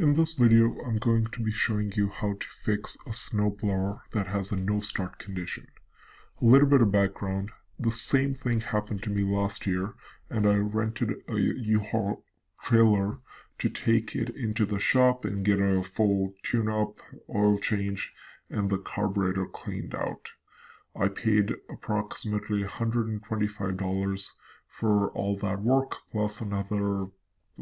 In this video, I'm going to be showing you how to fix a snowblower that has a no start condition. A little bit of background, the same thing happened to me last year, and I rented a U-Haul trailer to take it into the shop and get a full tune-up, oil change, and the carburetor cleaned out. I paid approximately $125 for all that work, plus another,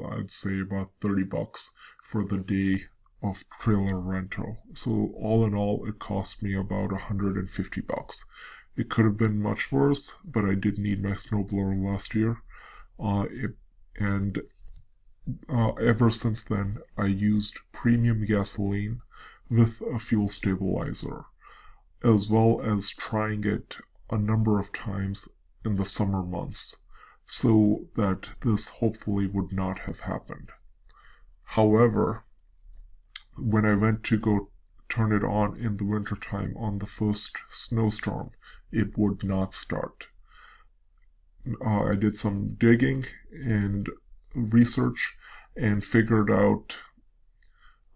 I'd say about $30 for the day of trailer rental. So all in all, it cost me about $150. It could have been much worse, but I did need my snowblower last year. Ever since then, I used premium gasoline with a fuel stabilizer, as well as trying it a number of times in the summer months, so that this hopefully would not have happened. However, when I went to go turn it on in the wintertime on the first snowstorm, it would not start. I did some digging and research and figured out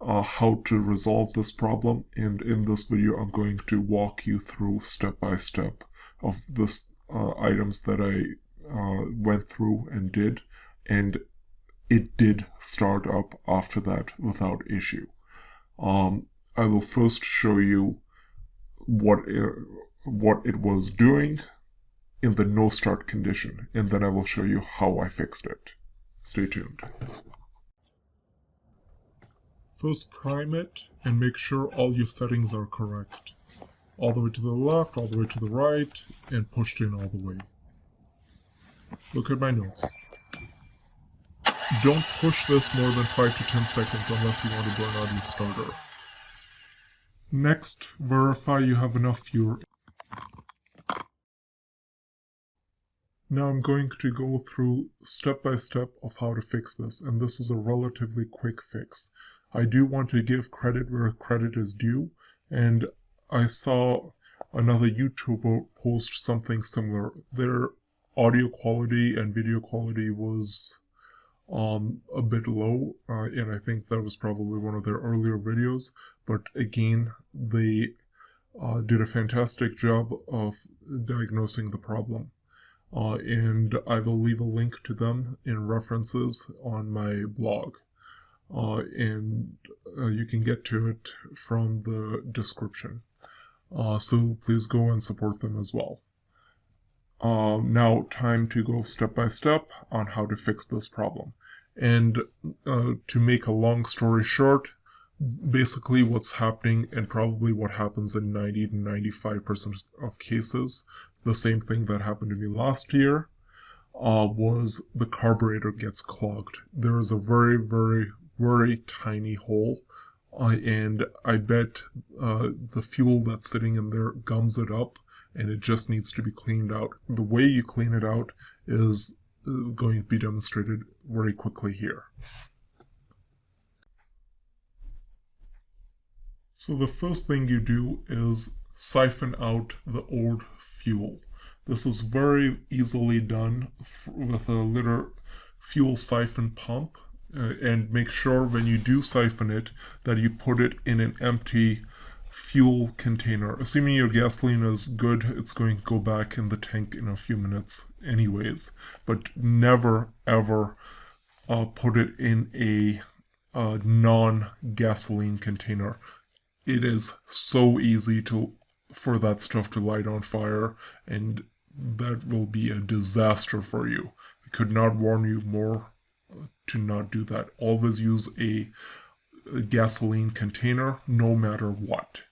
how to resolve this problem, and in this video I'm going to walk you through step by step of this items that I went through and did, and it did start up after that without issue. I will first show you what it was doing in the no start condition, and then I will show you how I fixed it. Stay tuned. First, prime it and make sure all your settings are correct. All the way to the left, all the way to the right, and pushed in all the way. Look at my notes. Don't push this more than 5 to 10 seconds unless you want to burn out your starter. Next, verify you have enough fuel. Now I'm going to go through step by step of how to fix this, and this is a relatively quick fix. I do want to give credit where credit is due, and I saw another YouTuber post something similar. Their audio quality and video quality was a bit low, and I think that was probably one of their earlier videos, but again, they did a fantastic job of diagnosing the problem. And I will leave a link to them in references on my blog. And you can get to it from the description. So please go and support them as well. Now time to go step by step on how to fix this problem. And to make a long story short, basically what's happening, and probably what happens in 90 to 95% of cases, the same thing that happened to me last year, was the carburetor gets clogged. There is a very, very, very tiny hole, and I bet the fuel that's sitting in there gums it up, and it just needs to be cleaned out. The way you clean it out is going to be demonstrated very quickly here. So the first thing you do is siphon out the old fuel. This is very easily done with a little fuel siphon pump, and make sure when you do siphon it that you put it in an empty fuel container. Assuming your gasoline is good, it's going to go back in the tank in a few minutes anyways, but never ever put it in a non-gasoline container. It is so easy for that stuff to light on fire, and that will be a disaster for you. I could not warn you more to not do that. Always use a gasoline container, no matter what.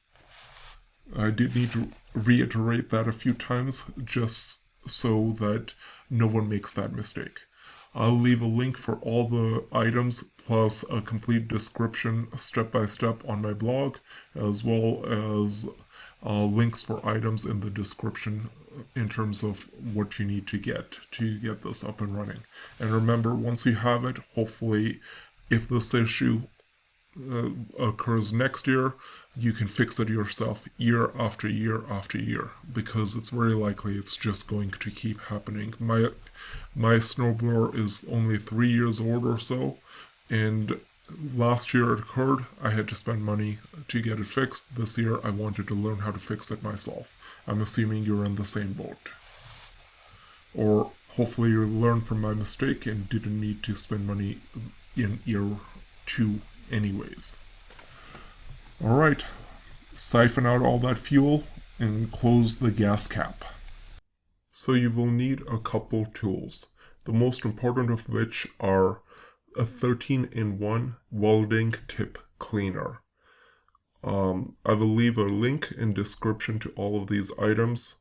I did need to reiterate that a few times, just so that no one makes that mistake. I'll leave a link for all the items, plus a complete description step by step on my blog, as well as links for items in the description in terms of what you need to get this up and running. And remember, once you have it, hopefully, if this issue occurs next year, you can fix it yourself year after year after year, because it's very likely it's just going to keep happening. My snowblower is only 3 years old or so, and Last year it occurred, I had to spend money to get it fixed. This year I wanted to learn how to fix it myself. I'm assuming you're in the same boat. Or hopefully you learned from my mistake and didn't need to spend money in year 2 anyways. Alright, siphon out all that fuel and close the gas cap. So you will need a couple tools, the most important of which are a 13-in-1 welding tip cleaner. I will leave a link in description to all of these items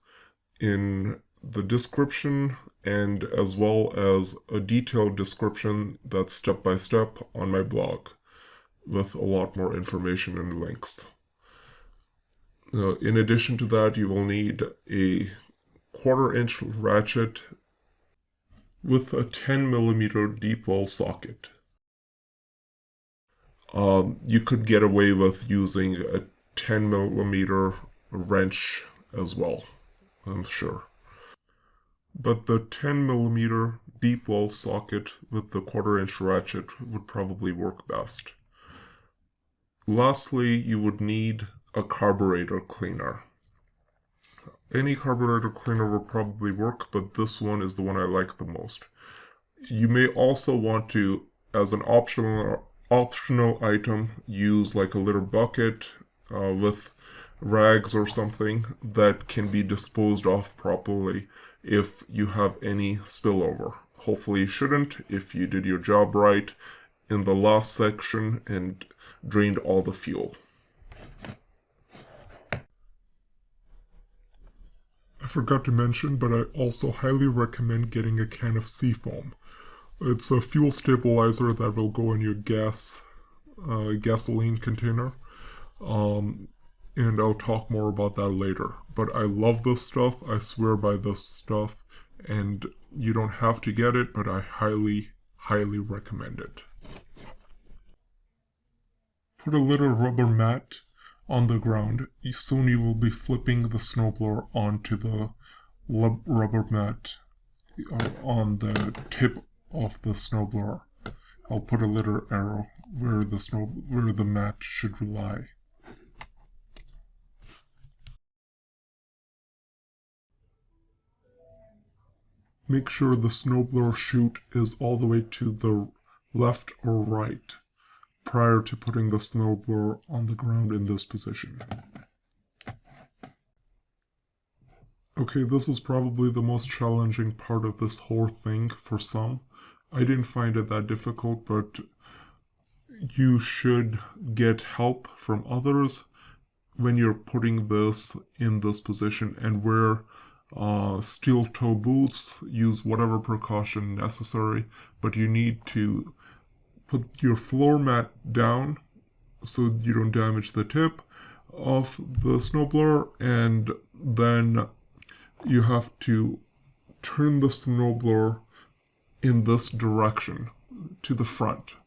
in the description, and as well as a detailed description that's step by step on my blog with a lot more information and links. In addition to that, you will need a 1/4-inch ratchet with a 10mm deep well socket. You could get away with using a 10mm wrench as well, I'm sure. But the 10mm deep well socket with the 1/4-inch ratchet would probably work best. Lastly, you would need a carburetor cleaner. Any carburetor cleaner will probably work, but this one is the one I like the most. You may also want to, as an optional item, use like a little bucket with rags or something that can be disposed of properly if you have any spillover. Hopefully you shouldn't if you did your job right in the last section and drained all the fuel. I forgot to mention, but I also highly recommend getting a can of Seafoam. It's a fuel stabilizer that will go in your gasoline container. And I'll talk more about that later. But I love this stuff. I swear by this stuff. And you don't have to get it, but I highly, highly recommend it. Put a little rubber mat on the ground. Soon you will be flipping the snowblower onto the rubber mat on the tip of the snowblower. I'll put a little arrow where the mat should lie. Make sure the snowblower chute is all the way to the left or right prior to putting the snowblower on the ground in this position. Okay, this is probably the most challenging part of this whole thing for some. I didn't find it that difficult, but you should get help from others when you're putting this in this position, and wear steel toe boots. Use whatever precaution necessary, but you need to put your floor mat down so you don't damage the tip of the snowblower, and then you have to turn the snowblower in this direction to the front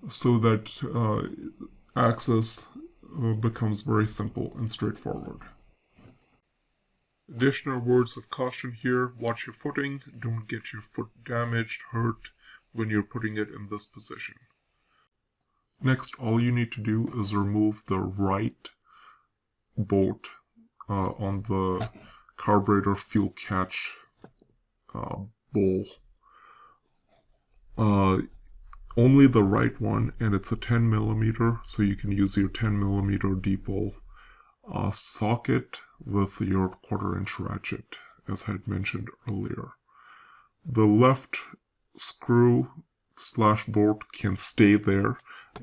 so that access becomes very simple and straightforward. Additional words of caution here: watch your footing, don't get your foot damaged, hurt when you're putting it in this position. Next, all you need to do is remove the right bolt on the carburetor fuel catch bowl. Only the right one, and it's a 10mm, so you can use your 10mm deep bowl socket with your 1/4-inch ratchet, as I had mentioned earlier. The left screw / bolt can stay there,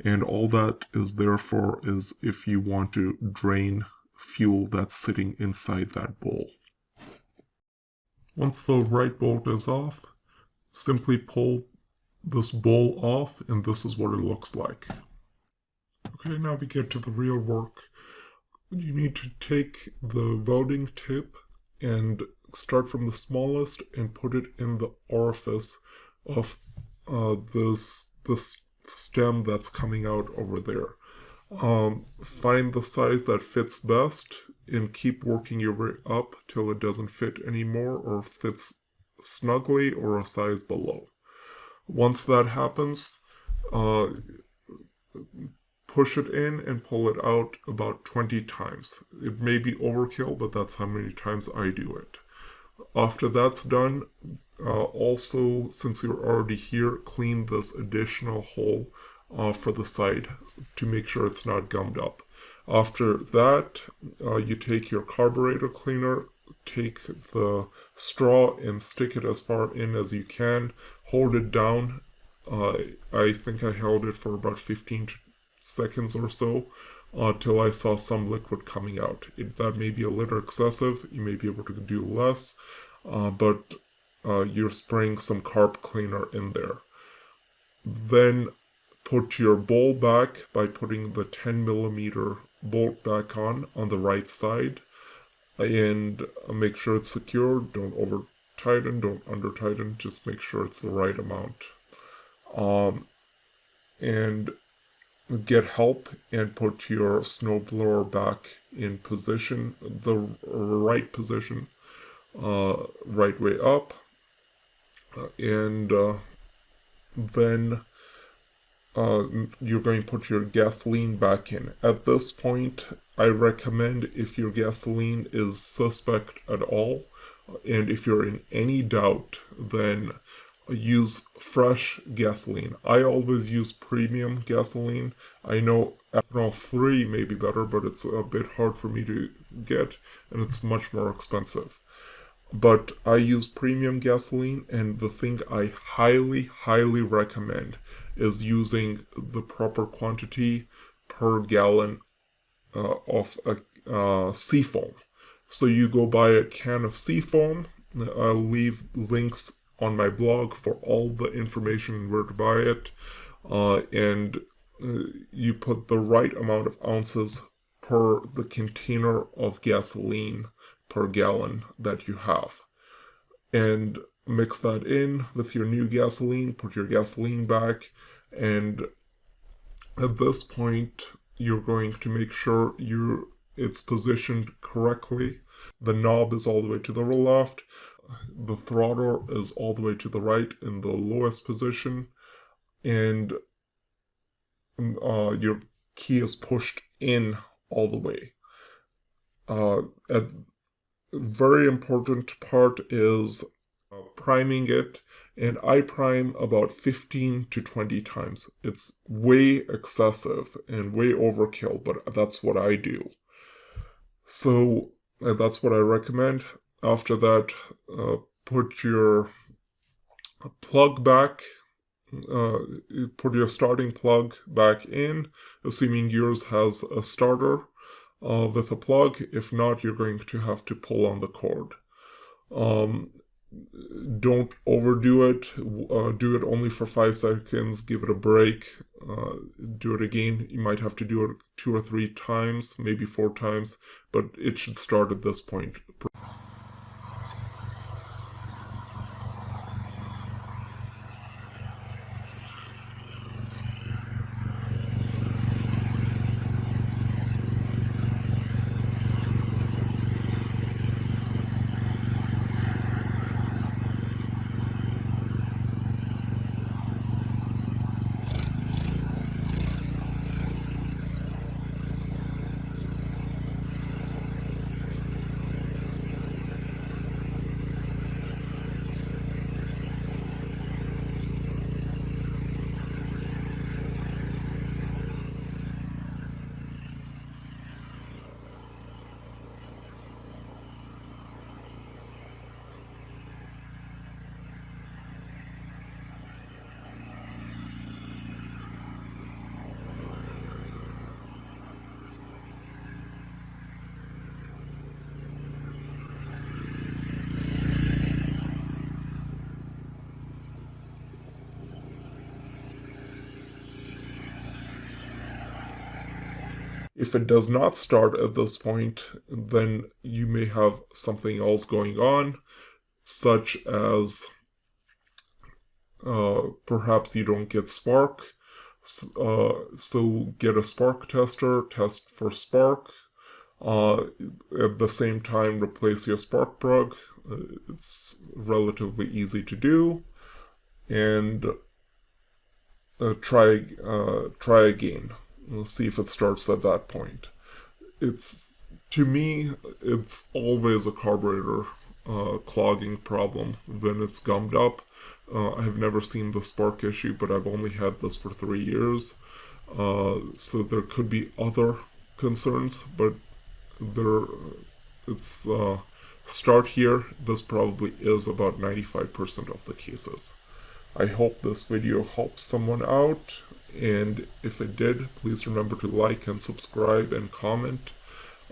and all that is there for is if you want to drain fuel that's sitting inside that bowl. Once the right bolt is off, simply pull this bowl off, and this is what it looks like. Okay, now we get to the real work. You need to take the welding tip and start from the smallest and put it in the orifice of this stem that's coming out over there. Find the size that fits best and keep working your way up till it doesn't fit anymore or fits snugly or a size below. Once that happens, push it in and pull it out about 20 times. It may be overkill, but that's how many times I do it. After that's done, also, since you're already here, clean this additional hole for the side to make sure it's not gummed up. After that, you take your carburetor cleaner, take the straw and stick it as far in as you can, hold it down. I think I held it for about 15 seconds or so till I saw some liquid coming out. That may be a little excessive. You may be able to do less, but you're spraying some carb cleaner in there. Then put your bowl back by putting the 10mm bolt back on the right side, and make sure it's secure. Don't over tighten, don't under tighten, just make sure it's the right amount. And get help and put your snowblower back in position, the right position, right way up, and then you're going to put your gasoline back in. At this point, I recommend, if your gasoline is suspect at all, and if you're in any doubt, then use fresh gasoline. I always use premium gasoline. I know ethanol free may be better, but it's a bit hard for me to get, and it's much more expensive. But I use premium gasoline, and the thing I highly recommend is using the proper quantity per gallon of Seafoam. So you go buy a can of Seafoam. I'll leave links on my blog for all the information where to buy it, and you put the right amount of ounces per the container of gasoline per gallon that you have, and mix that in with your new gasoline. Put your gasoline back, and at this point you're going to make sure it's positioned correctly. The knob is all the way to the left, the throttle is all the way to the right in the lowest position, and your key is pushed in all the way. A very important part is priming it, and I prime about 15 to 20 times. It's way excessive and way overkill, but that's what I do. So that's what I recommend. After that, put your plug back, put your starting plug back in, assuming yours has a starter with a plug. If not, you're going to have to pull on the cord. Don't overdo it. Do it only for 5 seconds. Give it a break. Do it again. You might have to do it 2 or 3 times, maybe 4 times, but it should start at this point. If it does not start at this point, then you may have something else going on, such as perhaps you don't get spark. So get a spark tester, test for spark. At the same time, replace your spark plug. It's relatively easy to do. And try again. We'll see if it starts at that point. To me, it's always a carburetor clogging problem when it's gummed up. I've never seen the spark issue, but I've only had this for 3 years. So there could be other concerns, but it's start here. This probably is about 95% of the cases. I hope this video helped someone out, and if it did, please remember to like and subscribe and comment,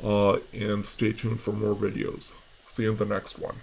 and stay tuned for more videos. See you in the next one.